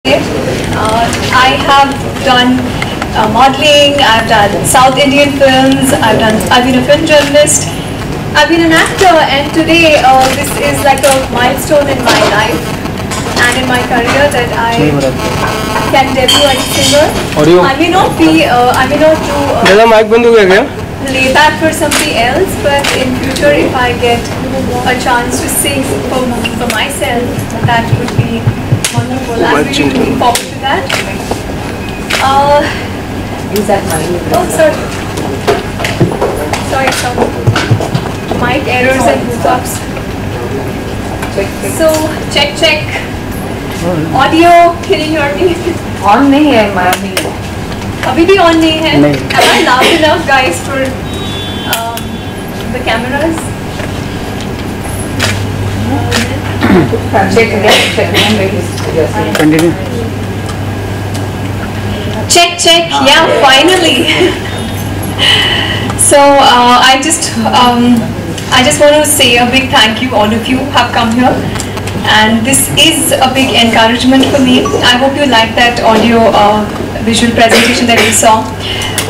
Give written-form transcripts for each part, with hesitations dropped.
I have done modeling, I've done South Indian films, I've been a film journalist, I've been an actor, and today this is like a milestone in my life and in my career that I can debut as a singer. I may not do playback for somebody else, but in future if I get a chance to sing for myself, that would be wonderful. I'm really looking forward to that. Is that mine? Oh, sorry. Sorry. Mic errors and hookups. So, check. Audio, can you hear me? On नहीं है हमारी. अभी भी on नहीं है. Am I loud enough, guys, for the cameras? Check again. Continue. Check. Yeah, finally. So I just want to say a big thank you. All of you have come here, and this is a big encouragement for me. I hope you like that audio visual presentation that we saw.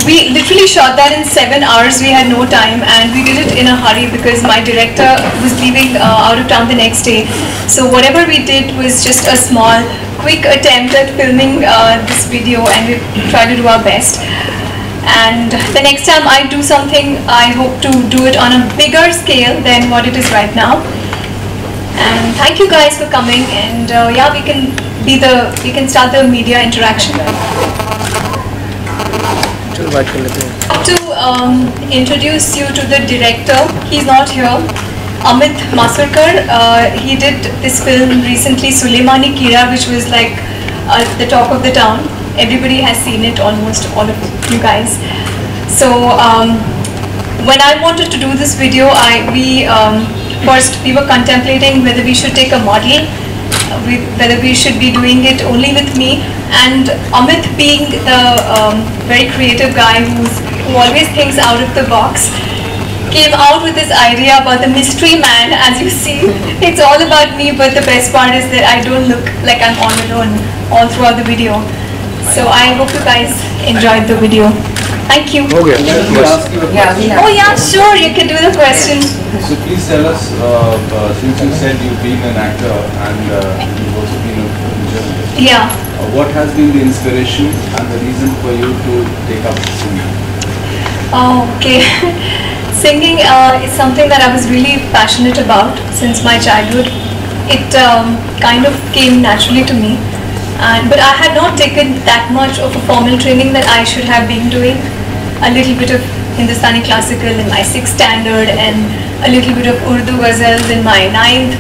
We literally shot that in 7 hours. We had no time, and we did it in a hurry because my director was leaving out of town the next day. So whatever we did was just a small, quick attempt at filming this video, and we tried to do our best. And the next time I do something, I hope to do it on a bigger scale than what it is right now. And thank you guys for coming, and yeah, we can start the media interaction. To introduce you to the director, he's not here, Amit Masurkar. He did this film recently, Suleimani Kira, which was like the talk of the town. Everybody has seen it, almost all of you guys. So when I wanted to do this video, first we were contemplating whether we should take a model, whether we should be doing it only with me, and Amit, being the very creative guy who always thinks out of the box, came out with this idea about the mystery man. As you see, it's all about me, but the best part is that I don't look like I'm all alone all throughout the video. So I hope you guys enjoyed the video. Thank you. Okay. Oh yeah, sure, you can do the question. So please tell us, since you said you've been an actor and you've also been a film journalist, Yeah. What has been the inspiration and the reason for you to take up singing? Okay. Singing is something that I was really passionate about since my childhood. It kind of came naturally to me. But I had not taken that much of a formal training that I should have been doing. A little bit of Hindustani classical in my 6th standard and a little bit of Urdu ghazals in my 9th.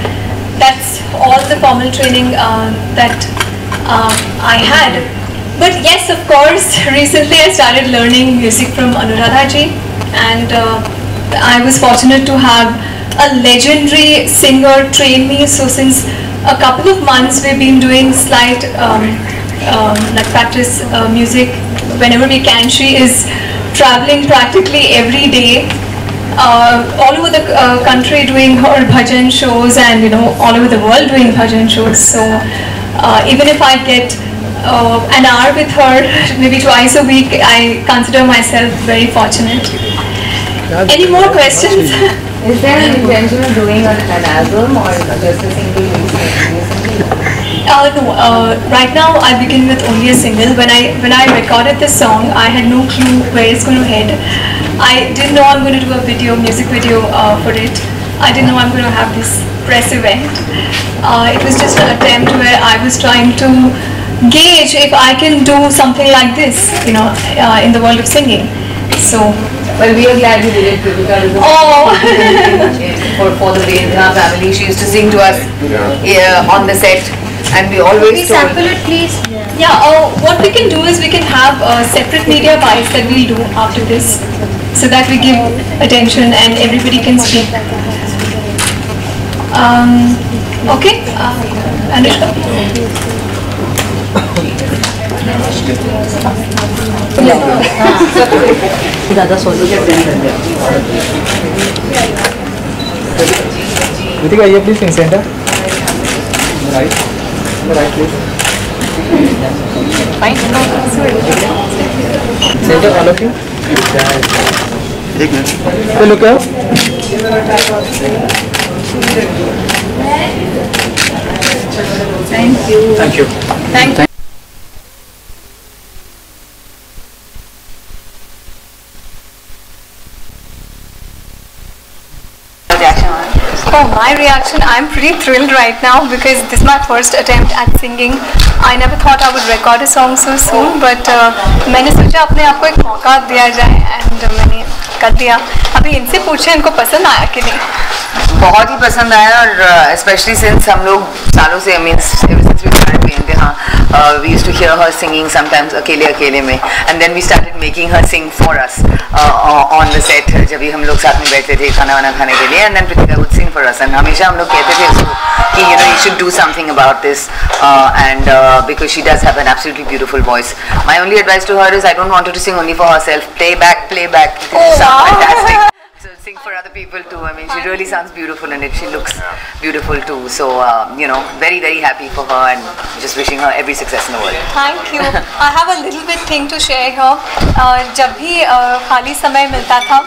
That's all the formal training that I had. But yes, of course, recently I started learning music from Anuradha ji, and I was fortunate to have a legendary singer train me. So since a couple of months we've been doing slight like practice music whenever we can. She is traveling practically every day all over the country doing her bhajan shows, and all over the world doing bhajan shows. So even if I get an hour with her maybe twice a week, I consider myself very fortunate. Any more questions? Is there an intention of doing an album or just a single recently? No. Right now I begin with only a single. When I recorded this song, I had no clue where it's going to head. I didn't know I'm going to do a music video for it. I didn't know I'm going to have this press event. It was just an attempt where I was trying to gauge if I can do something like this, in the world of singing. So. Well, we are glad you did it, because for the way in our family, she used to sing to us on the set, and we always sample it, please. Yeah. What we can do is we can have separate media bites that we'll do after this, so that we give attention and everybody can speak. Okay. Anushka. ज़्यादा सोचो. Ritika, are you please in center? Right. Right, please. Fine. Center, all of you. एक minute. So look here. Thank you. Thank you. Thank you. Oh, my reaction, I'm pretty thrilled right now because this is my first attempt at singing. I never thought I would record a song so soon, but मैंने सोचा अपने आप को एक मौका दिया जाए and मैंने कर दिया. अभी इनसे पूछे इनको पसंद आया कि नहीं? बहुत ही पसंद आया और स्पेशली सिंस हम लोग सालों से means we started playing we used to hear her singing sometimes अकेले अकेले में and then we started making her sing for us on the set जब भी हम लोग साथ में बैठते थे खाना वाना खाने के लिए and then Pritika would sing for us and हमेशा हम लोग कहते थे उसको कि you should do something about this and because she does have an absolutely beautiful voice. My only advice to her is I don't want her to sing only for herself. Play back. Oh, Sounds wow. fantastic. So sing for other people too. I mean, she really sounds beautiful and she looks beautiful too. So, very, very happy for her and just wishing her every success in the world. Thank you. I have a little bit thing to share here. जब भी खाली समय मिलता था